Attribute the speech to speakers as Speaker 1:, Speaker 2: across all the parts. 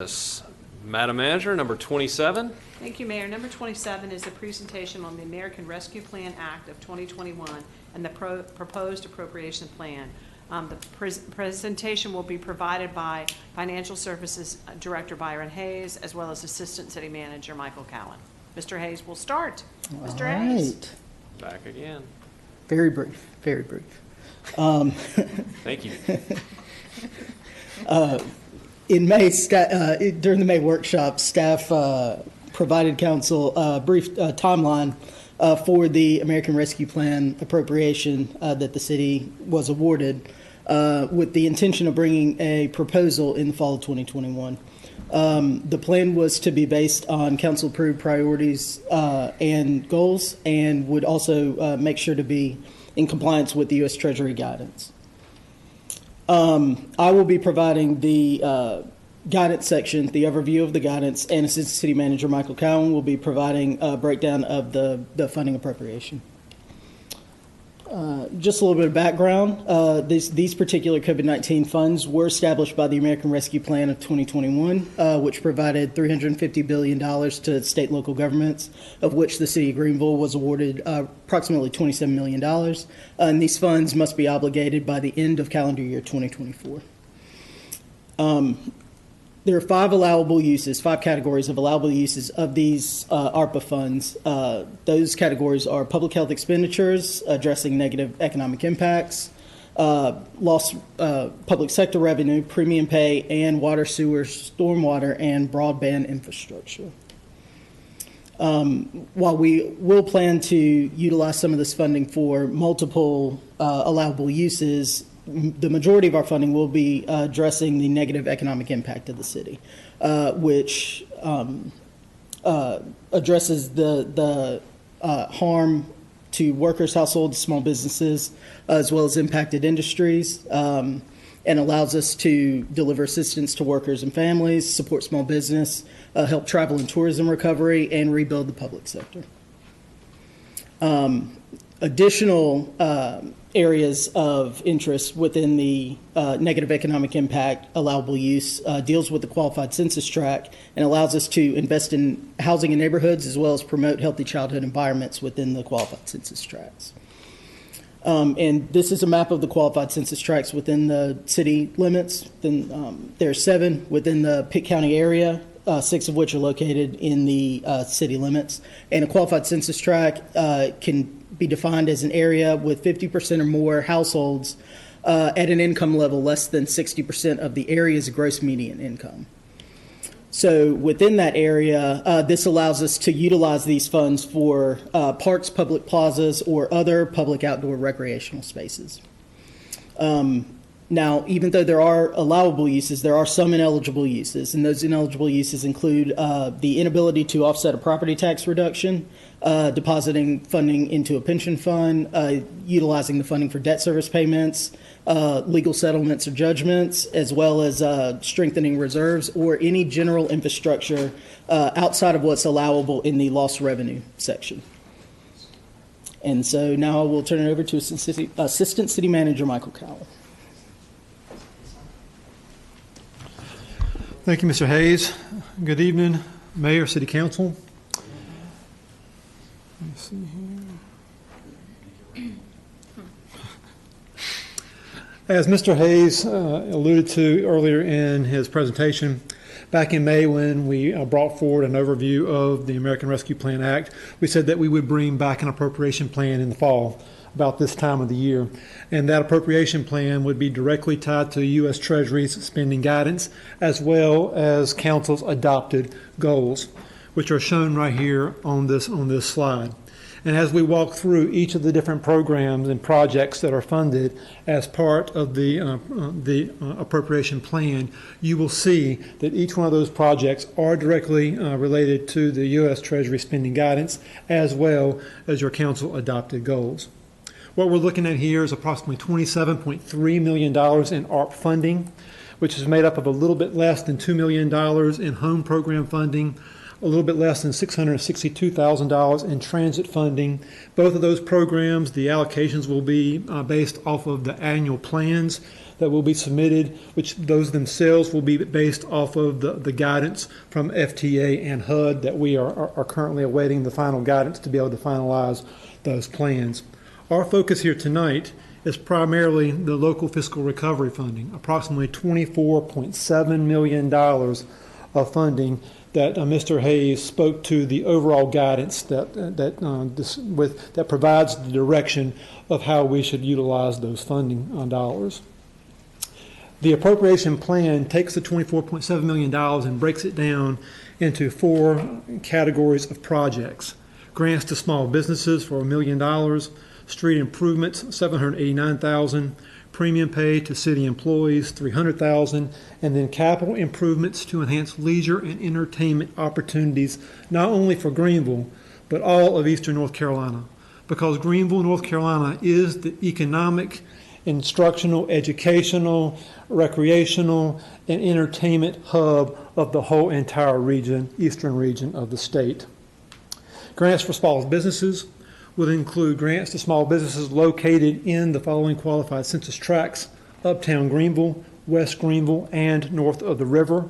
Speaker 1: Yes. Madam Manager, number 27.
Speaker 2: Thank you, Mayor. Number 27 is a presentation on the American Rescue Plan Act of 2021 and the proposed appropriation plan. The presentation will be provided by Financial Services Director Byron Hayes, as well as Assistant City Manager Michael Cowan. Mr. Hayes will start. Mr. Hayes.
Speaker 1: Back again.
Speaker 3: Very brief, very brief.
Speaker 1: Thank you.
Speaker 3: In May, during the May workshop, staff provided council a brief timeline for the American Rescue Plan appropriation that the city was awarded with the intention of bringing a proposal in the fall of 2021. The plan was to be based on council-approved priorities and goals, and would also make sure to be in compliance with the U.S. Treasury guidance. I will be providing the guidance section, the overview of the guidance, and Assistant City Manager Michael Cowan will be providing a breakdown of the funding appropriation. Just a little bit of background. These particular COVID-19 funds were established by the American Rescue Plan of 2021, which provided $350 billion to state and local governments, of which the city of Greenville was awarded approximately $27 million. And these funds must be obligated by the end of calendar year 2024. There are five categories of allowable uses of these ARPA funds. Those categories are public health expenditures, addressing negative economic impacts, lost public sector revenue, premium pay, and water, sewer, stormwater, and broadband infrastructure. While we will plan to utilize some of this funding for multiple allowable uses, the majority of our funding will be addressing the negative economic impact of the city, which addresses the harm to workers, households, small businesses, as well as impacted industries, and allows us to deliver assistance to workers and families, support small business, help travel and tourism recovery, and rebuild the public sector. Additional areas of interest within the negative economic impact allowable use deals with the qualified census tract and allows us to invest in housing in neighborhoods as well as promote healthy childhood environments within the qualified census tracts. And this is a map of the qualified census tracts within the city limits. Then there are 7 within the Pitt County area, 6 of which are located in the city limits. And a qualified census tract can be defined as an area with 50% or more households at an income level less than 60% of the area's gross median income. So within that area, this allows us to utilize these funds for parks, public plazas, or other public outdoor recreational spaces. Now, even though there are allowable uses, there are some ineligible uses, and those ineligible uses include the inability to offset a property tax reduction, depositing funding into a pension fund, utilizing the funding for debt service payments, legal settlements or judgments, as well as strengthening reserves or any general infrastructure outside of what's allowable in the lost revenue section. And so now I will turn it over to Assistant City Manager Michael Cowell.
Speaker 4: Thank you, Mr. Hayes. Good evening, Mayor, City Council. Let me see here. As Mr. Hayes alluded to earlier in his presentation, back in May when we brought forward an overview of the American Rescue Plan Act, we said that we would bring back an appropriation plan in the fall, about this time of the year. And that appropriation plan would be directly tied to U.S. Treasury's spending guidance, as well as Council's adopted goals, which are shown right here on this slide. And as we walk through each of the different programs and projects that are funded as part of the appropriation plan, you will see that each one of those projects are directly related to the U.S. Treasury spending guidance, as well as your Council adopted goals. What we're looking at here is approximately $27.3 million in ARP funding, which is made up of a little bit less than $2 million in home program funding, a little bit less than $662,000 in transit funding. Both of those programs, the allocations will be based off of the annual plans that will be submitted, which those themselves will be based off of the guidance from FTA and HUD that we are currently awaiting the final guidance to be able to finalize those plans. Our focus here tonight is primarily the local fiscal recovery funding, approximately $24.7 million of funding that Mr. Hayes spoke to the overall guidance that provides the direction of how we should utilize those funding dollars. The appropriation plan takes the $24.7 million and breaks it down into 4 categories of projects. Grants to small businesses for $1 million, street improvements, $789,000, premium pay to city employees, $300,000, and then capital improvements to enhance leisure and entertainment opportunities, not only for Greenville, but all of eastern North Carolina. Because Greenville, North Carolina is the economic, instructional, educational, recreational, and entertainment hub of the whole entire region, eastern region of the state. Grants for small businesses would include grants to small businesses located in the following qualified census tracts: Uptown Greenville, West Greenville, and north of the river.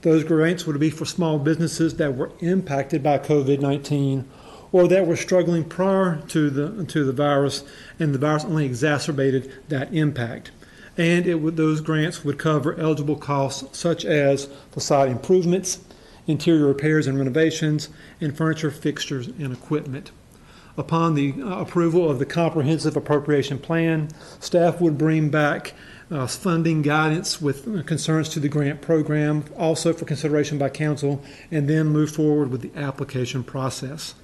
Speaker 4: Those grants would be for small businesses that were impacted by COVID-19 or that were struggling prior to the virus, and the virus only exacerbated that impact. And those grants would cover eligible costs such as facade improvements, interior repairs and renovations, and furniture, fixtures, and equipment. Upon the approval of the comprehensive appropriation plan, staff would bring back funding guidance with concerns to the grant program, also for consideration by council, and then move forward with the application process.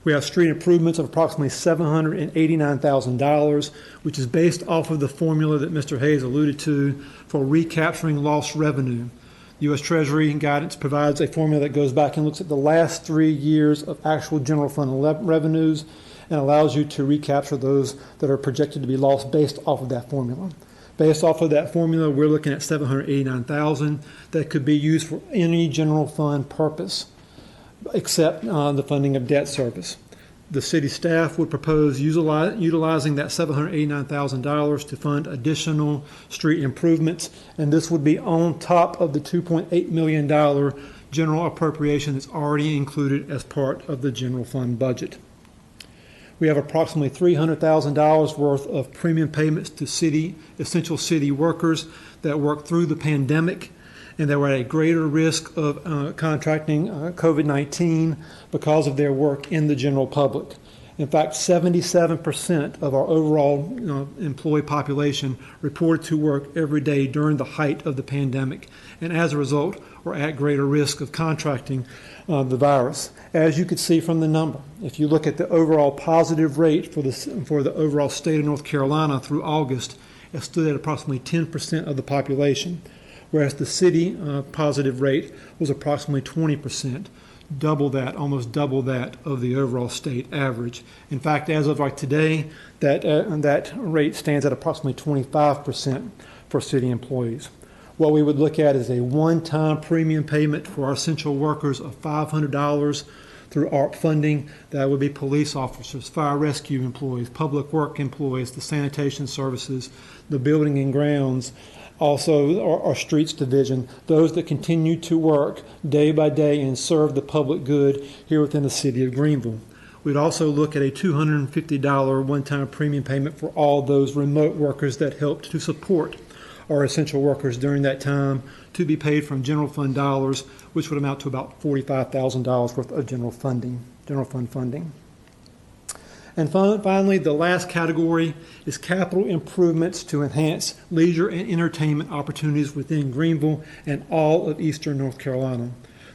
Speaker 4: We have street improvements of approximately $789,000, which is based off of the formula that Mr. Hayes alluded to for recapturing lost revenue. U.S. Treasury guidance provides a formula that goes back and looks at the last 3 years of actual general fund revenues and allows you to recapture those that are projected to be lost based off of that formula. Based off of that formula, we're looking at $789,000 that could be used for any general fund purpose except the funding of debt service. The city staff would propose utilizing that $789,000 to fund additional street improvements, and this would be on top of the $2.8 million general appropriation that's already included as part of the general fund budget. We have approximately $300,000 worth of premium payments to essential city workers that worked through the pandemic and that were at a greater risk of contracting COVID-19 because of their work in the general public. In fact, 77% of our overall employee population reported to work every day during the height of the pandemic, and as a result, were at greater risk of contracting the virus. As you could see from the number, if you look at the overall positive rate for the overall state of North Carolina through August, it stood at approximately 10% of the population, whereas the city positive rate was approximately 20%, almost double that of the overall state average. In fact, as of today, that rate stands at approximately 25% for city employees. What we would look at is a one-time premium payment for our essential workers of $500 through ARP funding. That would be police officers, fire rescue employees, public work employees, the sanitation services, the building and grounds, also our streets division, those that continue to work day by day and serve the public good here within the city of Greenville. We'd also look at a $250 one-time premium payment for all those remote workers that helped to support our essential workers during that time, to be paid from general fund dollars, which would amount to about $45,000 worth of general fund funding. And finally, the last category is capital improvements to enhance leisure and entertainment opportunities within Greenville and all of eastern North Carolina.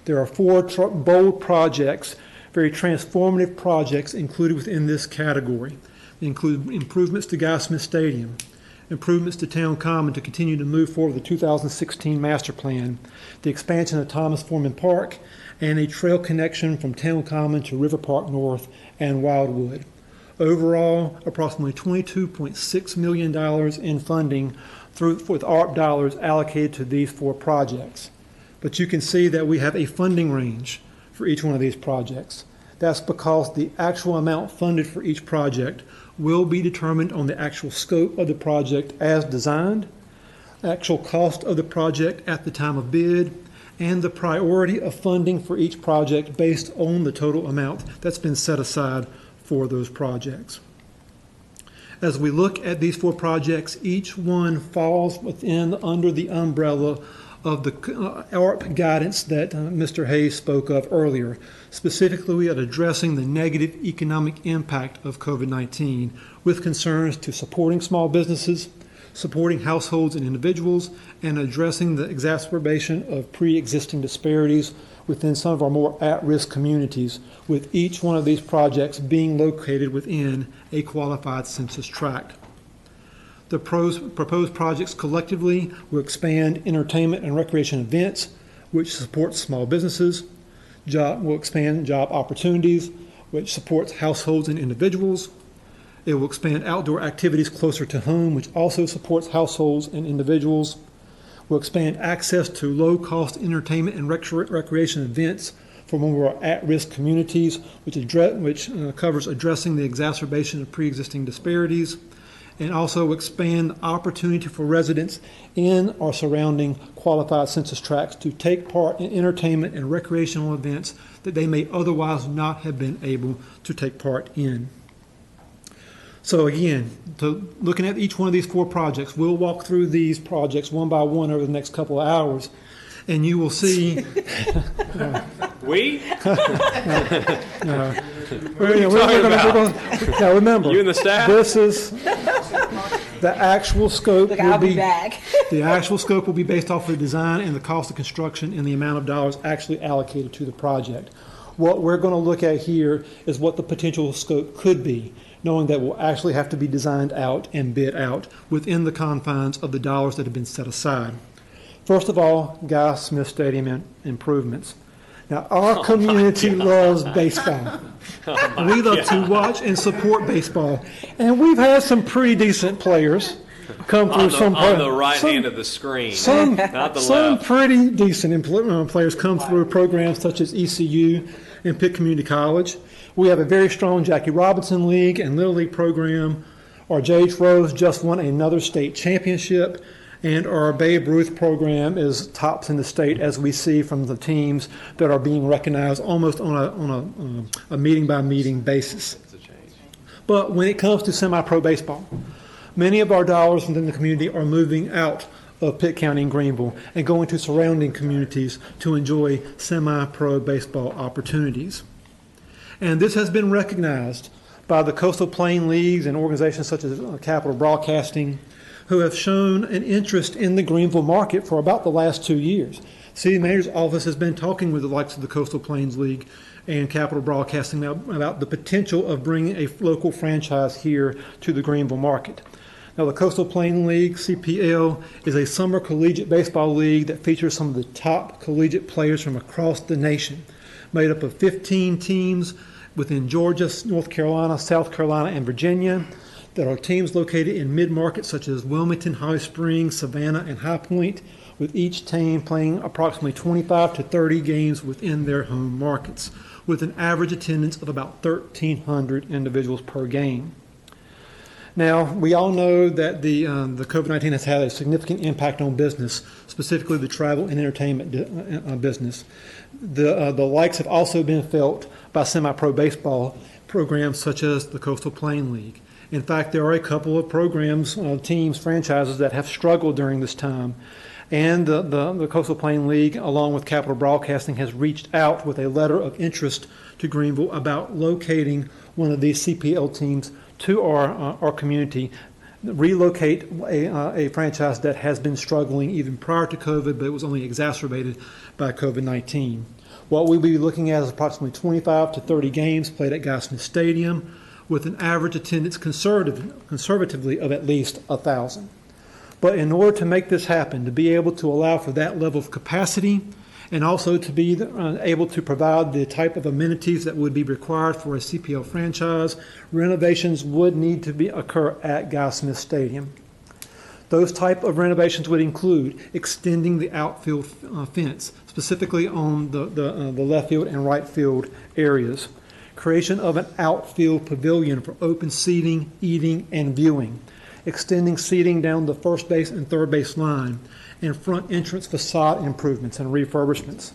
Speaker 4: There are 4 bold projects, very transformative projects included within this category. They include improvements to Guy Smith Stadium, improvements to Town Common to continue to move forward with the 2016 master plan, the expansion of Thomas Foreman Park, and a trail connection from Town Common to River Park North and Wildwood. Overall, approximately $22.6 million in funding with ARP dollars allocated to these 4 projects. But you can see that we have a funding range for each one of these projects. That's because the actual amount funded for each project will be determined on the actual scope of the project as designed, actual cost of the project at the time of bid, and the priority of funding for each project based on the total amount that's been set aside for those projects. As we look at these 4 projects, each one falls under the umbrella of the ARP guidance that Mr. Hayes spoke of earlier, specifically at addressing the negative economic impact of COVID-19 with concerns to supporting small businesses, supporting households and individuals, and addressing the exacerbation of pre-existing disparities within some of our more at-risk communities, with each one of these projects being located within a qualified census tract. The proposed projects collectively will expand entertainment and recreation events, which supports small businesses, will expand job opportunities, which supports households and individuals. It will expand outdoor activities closer to home, which also supports households and individuals. Will expand access to low-cost entertainment and recreation events for more at-risk communities, which covers addressing the exacerbation of pre-existing disparities, and also expand opportunity for residents in or surrounding qualified census tracts to take part in entertainment and recreational events that they may otherwise not have been able to take part in. So again, looking at each one of these 4 projects, we'll walk through these projects one by one over the next couple of hours, and you will see.
Speaker 1: We?
Speaker 4: Now remember,
Speaker 1: You and the staff?
Speaker 4: this is the actual scope.
Speaker 5: Look, I'll be back.
Speaker 4: The actual scope will be based off of the design and the cost of construction and the amount of dollars actually allocated to the project. What we're going to look at here is what the potential scope could be, knowing that will actually have to be designed out and bid out within the confines of the dollars that have been set aside. First of all, Guy Smith Stadium improvements. Now, our community loves baseball. We love to watch and support baseball. And we've had some pretty decent players come through
Speaker 1: On the right hand of the screen, not the
Speaker 4: some
Speaker 1: left.
Speaker 4: pretty decent players come through programs such as ECU and Pitt Community College. We have a very strong Jackie Robinson League and Little League program. Our J.H. Rose just won another state championship, and our Babe Ruth program is tops in the state, as we see from the teams that are being recognized almost on a meeting-by-meeting basis. But when it comes to semi-pro baseball, many of our dollars within the community are moving out of Pitt County and Greenville and going to surrounding communities to enjoy semi-pro baseball opportunities. And this has been recognized by the Coastal Plain Leagues and organizations such as Capital Broadcasting, who have shown an interest in the Greenville market for about the last 2 years. City Manager's Office has been talking with the likes of the Coastal Plains League and Capital Broadcasting about the potential of bringing a local franchise here to the Greenville market. Now, the Coastal Plain League, CPL, is a summer collegiate baseball league that features some of the top collegiate players from across the nation, made up of 15 teams within Georgia, North Carolina, South Carolina, and Virginia. There are teams located in mid-markets such as Wilmington, Holly Springs, Savannah, and High Point, with each team playing approximately 25 to 30 games within their home markets, with an average attendance of about 1,300 individuals per game. Now, we all know that the COVID-19 has had a significant impact on business, specifically the travel and entertainment business. The likes have also been felt by semi-pro baseball programs such as the Coastal Plain League. In fact, there are a couple of programs, teams, franchises that have struggled during this time. And the Coastal Plain League, along with Capital Broadcasting, has reached out with a letter of interest to Greenville about locating one of these CPL teams to our community, relocate a franchise that has been struggling even prior to COVID, but it was only exacerbated by COVID-19. What we'll be looking at is approximately 25 to 30 games played at Guy Smith Stadium, with an average attendance conservatively of at least 1,000. But in order to make this happen, to be able to allow for that level of capacity, and also to be able to provide the type of amenities that would be required for a CPL franchise, renovations would need to occur at Guy Smith Stadium. Those type of renovations would include extending the outfield fence, specifically on the left field and right field areas, creation of an outfield pavilion for open seating, eating, and viewing, extending seating down the first base and third base line, and front entrance facade improvements and refurbishments.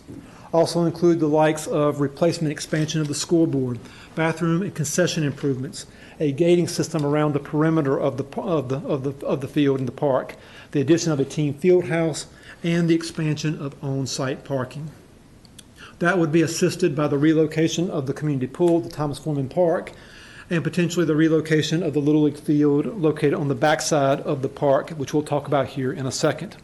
Speaker 4: Also include the likes of replacement expansion of the scoreboard, bathroom and concession improvements, a gating system around the perimeter of the field and the park, the addition of a team field house, and the expansion of on-site parking. That would be assisted by the relocation of the community pool to Thomas Foreman Park, and potentially the relocation of the Little League field located on the backside of the park, which we'll talk about here in a second.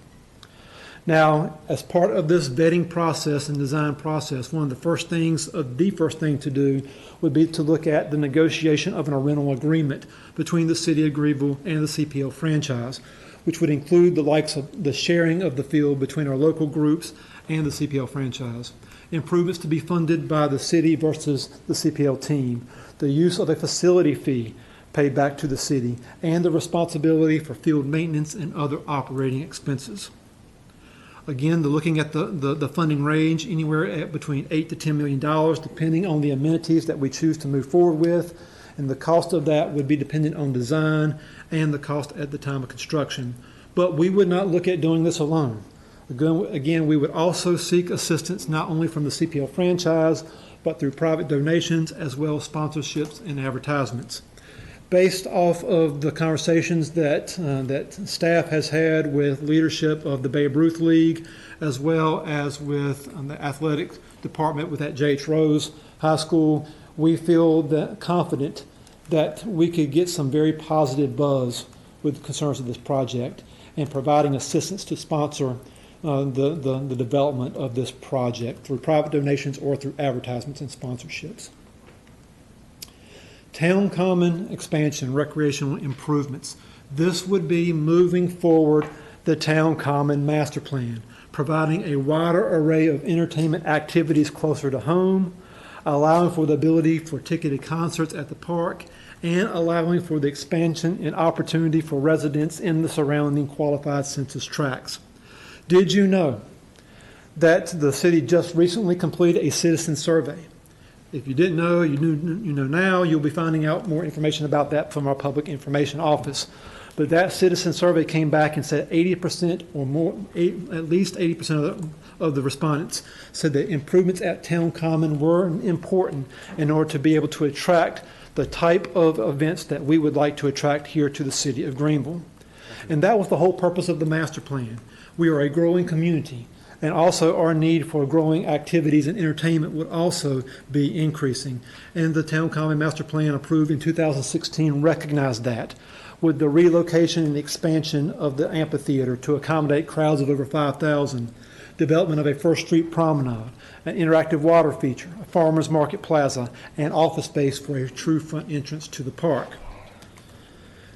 Speaker 4: Now, as part of this vetting process and design process, the first thing to do would be to look at the negotiation of a rental agreement between the City of Greenville and the CPL franchise, which would include the likes of the sharing of the field between our local groups and the CPL franchise, improvements to be funded by the city versus the CPL team, the use of a facility fee paid back to the city, and the responsibility for field maintenance and other operating expenses. Again, looking at the funding range, anywhere at between $8 to $10 million, depending on the amenities that we choose to move forward with, and the cost of that would be dependent on design and the cost at the time of construction. But we would not look at doing this alone. Again, we would also seek assistance not only from the CPL franchise, but through private donations as well as sponsorships and advertisements. Based off of the conversations that staff has had with leadership of the Babe Ruth League, as well as with the athletic department with that J.H. Rose High School, we feel confident that we could get some very positive buzz with concerns of this project and providing assistance to sponsor the development of this project through private donations or through advertisements and sponsorships. Town Common expansion, recreational improvements. This would be moving forward the Town Common Master Plan, providing a wider array of entertainment activities closer to home, allowing for the ability for ticketed concerts at the park, and allowing for the expansion and opportunity for residents in the surrounding qualified census tracts. Did you know that the city just recently completed a citizen survey? If you didn't know, you know now. You'll be finding out more information about that from our Public Information Office. But that citizen survey came back and said 80% or more, at least 80% of the respondents said that improvements at Town Common were important in order to be able to attract the type of events that we would like to attract here to the city of Greenville. And that was the whole purpose of the master plan. We are a growing community, and also our need for growing activities and entertainment would also be increasing. And the Town Common Master Plan approved in 2016 recognized that, with the relocation and expansion of the amphitheater to accommodate crowds of over 5,000, development of a First Street promenade, an interactive water feature, a farmers market plaza, and office space for a true front entrance to the park.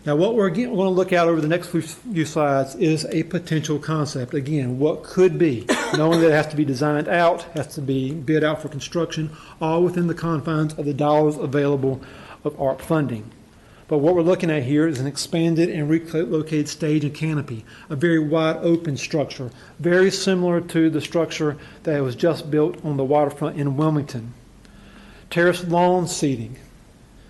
Speaker 4: Now, what we're going to look at over the next few slides is a potential concept. Again, what could be, knowing that it has to be designed out, has to be bid out for construction, all within the confines of the dollars available of ARP funding. But what we're looking at here is an expanded and relocated stage and canopy, a very wide open structure, very similar to the structure that was just built on the waterfront in Wilmington. Terraced lawn seating,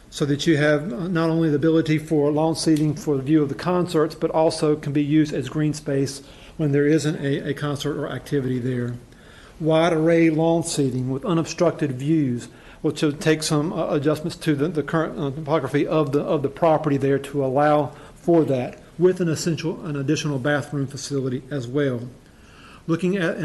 Speaker 4: so that you have not only the ability for lawn seating for the view of the concerts, but also can be used as green space when there isn't a concert or activity there. Wide array lawn seating with unobstructed views, which will take some adjustments to the current topography of the property there to allow for that, with an additional bathroom facility as well. Looking at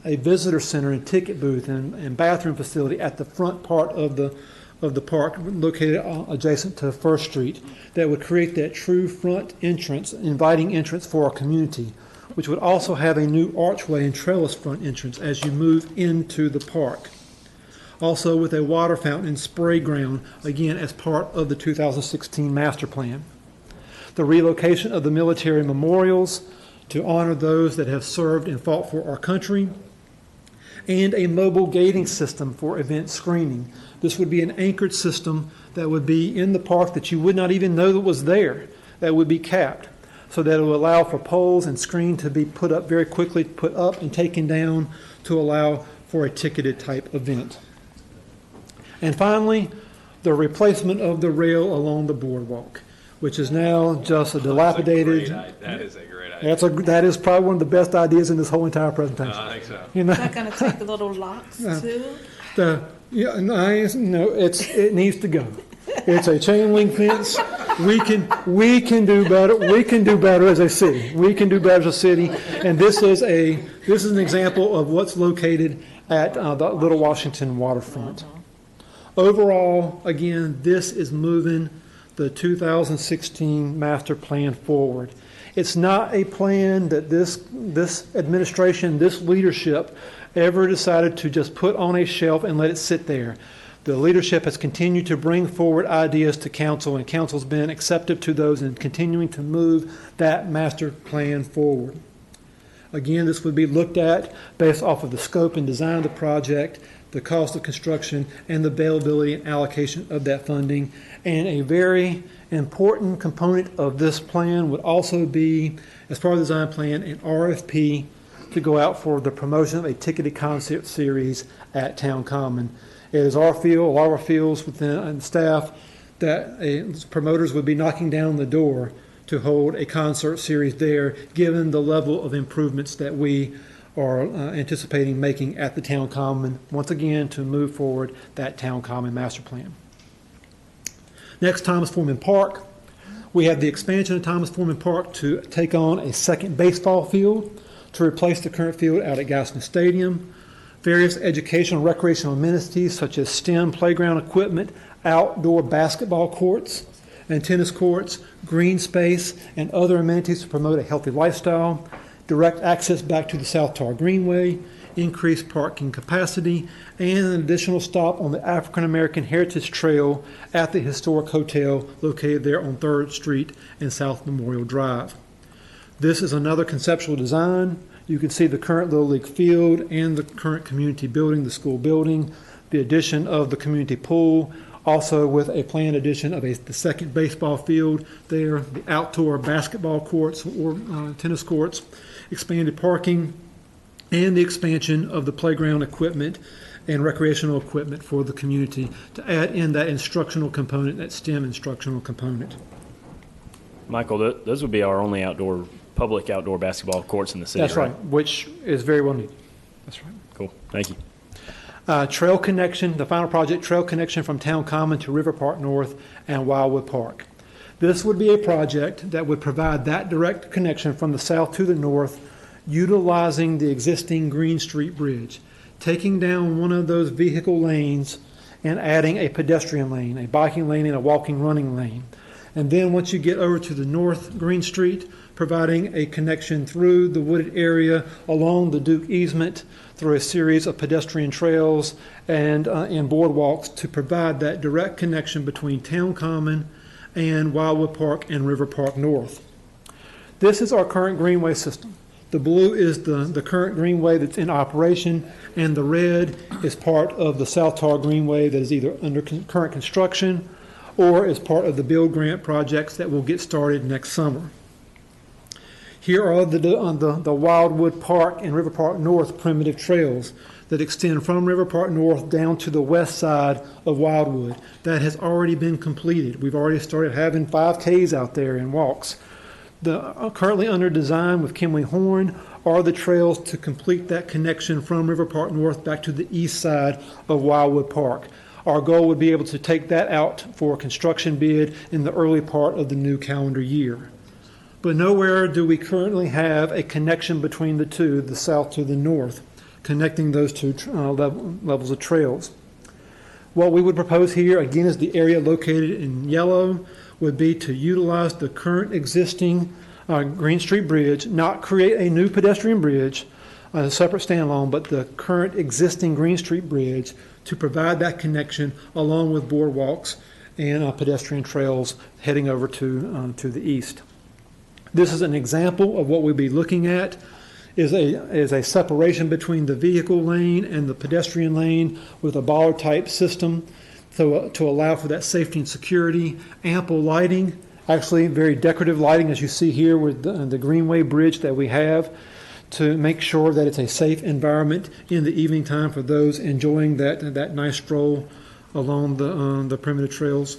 Speaker 4: a visitor center and ticket booth and bathroom facility at the front part of the park, located adjacent to First Street, that would create that true front entrance, inviting entrance for our community, which would also have a new archway and trellis front entrance as you move into the park. Also with a water fountain and spray ground, again as part of the 2016 master plan. The relocation of the military memorials to honor those that have served and fought for our country, and a mobile gating system for event screening. This would be an anchored system that would be in the park that you would not even know that was there, that would be capped, so that it will allow for poles and screen to be put up very quickly, put up and taken down to allow for a ticketed type event. And finally, the replacement of the rail along the boardwalk, which is now just a dilapidated.
Speaker 1: That is a great idea.
Speaker 4: That is probably one of the best ideas in this whole entire presentation.
Speaker 1: I think so.
Speaker 4: You know,
Speaker 5: Is that gonna take the little locks too?
Speaker 4: it needs to go. It's a chain link fence. We can do better. We can do better as a city. We can do better as a city. And this is an example of what's located at the Little Washington waterfront. Overall, again, this is moving the 2016 master plan forward. It's not a plan that this administration, this leadership ever decided to just put on a shelf and let it sit there. The leadership has continued to bring forward ideas to council, and council's been acceptive to those and continuing to move that master plan forward. Again, this would be looked at based off of the scope and design of the project, the cost of construction, and the availability and allocation of that funding. And a very important component of this plan would also be, as part of the design plan, an RFP to go out for the promotion of a ticketed concert series at Town Common. It is our feel, a lot of our feels within staff, that promoters would be knocking down the door to hold a concert series there, given the level of improvements that we are anticipating making at the Town Common, once again, to move forward that Town Common master plan. Next, Thomas Foreman Park. We have the expansion of Thomas Foreman Park to take on a second baseball field to replace the current field out at Gassner Stadium. Various educational recreational amenities such as STEM playground equipment, outdoor basketball courts and tennis courts, green space, and other amenities to promote a healthy lifestyle, direct access back to the South Tar Greenway, increased parking capacity, and an additional stop on the African American Heritage Trail at the historic hotel located there on 3rd Street and South Memorial Drive. This is another conceptual design. You can see the current Little League field and the current community building, the school building, the addition of the community pool, also with a planned addition of the second baseball field there, the outdoor basketball courts or tennis courts, expanded parking, and the expansion of the playground equipment and recreational equipment for the community to add in that instructional component, that STEM instructional component.
Speaker 6: Michael, those would be our only public outdoor basketball courts in the city.
Speaker 4: That's right, which is very well needed. That's right.
Speaker 6: Cool. Thank you.
Speaker 4: Trail connection, the final project, trail connection from Town Common to River Park North and Wildwood Park. This would be a project that would provide that direct connection from the south to the north, utilizing the existing Green Street Bridge, taking down one of those vehicle lanes and adding a pedestrian lane, a biking lane, and a walking running lane. And then once you get over to the north Green Street, providing a connection through the wooded area along the Duke easement through a series of pedestrian trails and boardwalks to provide that direct connection between Town Common and Wildwood Park and River Park North. This is our current Greenway system. The blue is the current Greenway that's in operation, and the red is part of the South Tar Greenway that is either under current construction or is part of the Build Grant projects that will get started next summer. Here are the Wildwood Park and River Park North primitive trails that extend from River Park North down to the west side of Wildwood. That has already been completed. We've already started having 5Ks out there and walks. Currently under design with Kimley Horn are the trails to complete that connection from River Park North back to the east side of Wildwood Park. Our goal would be able to take that out for a construction bid in the early part of the new calendar year. But nowhere do we currently have a connection between the two, the south to the north, connecting those two levels of trails. What we would propose here, again, is the area located in yellow, would be to utilize the current existing Green Street Bridge, not create a new pedestrian bridge, a separate standalone, but the current existing Green Street Bridge to provide that connection along with boardwalks and pedestrian trails heading over to the east. This is an example of what we'll be looking at is a separation between the vehicle lane and the pedestrian lane with a bollard type system to allow for that safety and security, ample lighting, actually very decorative lighting as you see here with the Greenway Bridge that we have to make sure that it's a safe environment in the evening time for those enjoying that nice stroll along the perimeter trails.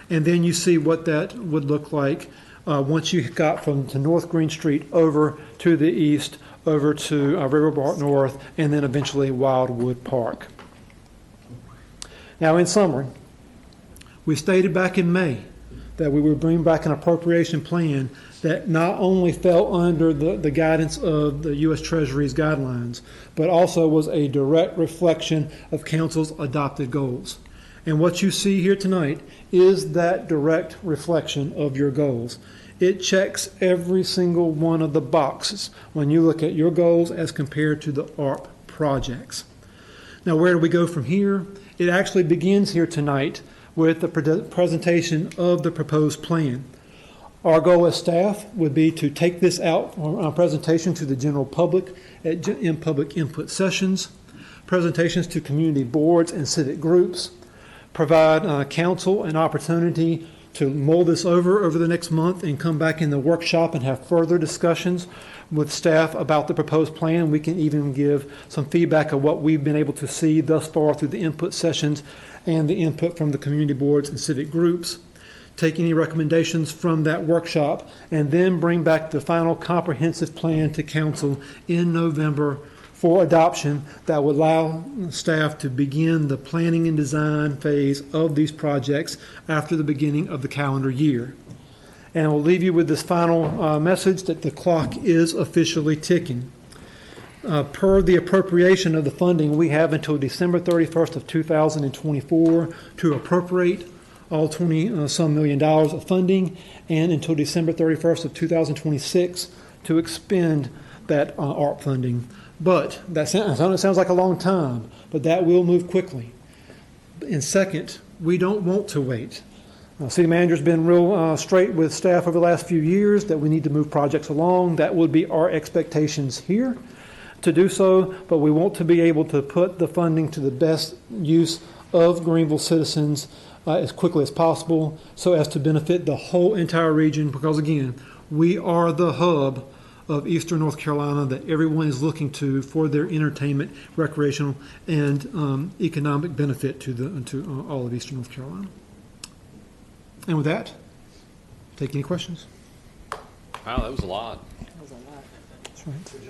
Speaker 4: And then you see what that would look like once you got from to North Green Street over to the east, over to Riverbark North, and then eventually Wildwood Park. Now, in summary, we stated back in May that we would bring back an appropriation plan that not only fell under the guidance of the U.S. Treasury's guidelines, but also was a direct reflection of Council's adopted goals. And what you see here tonight is that direct reflection of your goals. It checks every single one of the boxes when you look at your goals as compared to the ARP projects. Now, where do we go from here? It actually begins here tonight with the presentation of the proposed plan. Our goal as staff would be to take this out for presentation to the general public in public input sessions, presentations to community boards and civic groups, provide council an opportunity to mull this over the next month and come back in the workshop and have further discussions with staff about the proposed plan. We can even give some feedback of what we've been able to see thus far through the input sessions and the input from the community boards and civic groups. Take any recommendations from that workshop, and then bring back the final comprehensive plan to council in November for adoption that would allow staff to begin the planning and design phase of these projects after the beginning of the calendar year. And we'll leave you with this final message that the clock is officially ticking. Per the appropriation of the funding, we have until December 31st of 2024 to appropriate all 20-some million dollars of funding, and until December 31st of 2026 to expend that ARP funding. But that sounds like a long time, but that will move quickly. And second, we don't want to wait. City manager's been real straight with staff over the last few years that we need to move projects along. That would be our expectations here to do so, but we want to be able to put the funding to the best use of Greenville citizens as quickly as possible so as to benefit the whole entire region, because again, we are the hub of Eastern North Carolina that everyone is looking to for their entertainment, recreational, and economic benefit to all of Eastern North Carolina. And with that, take any questions.
Speaker 1: Wow, that was a lot.
Speaker 2: That was a lot.
Speaker 4: That's right.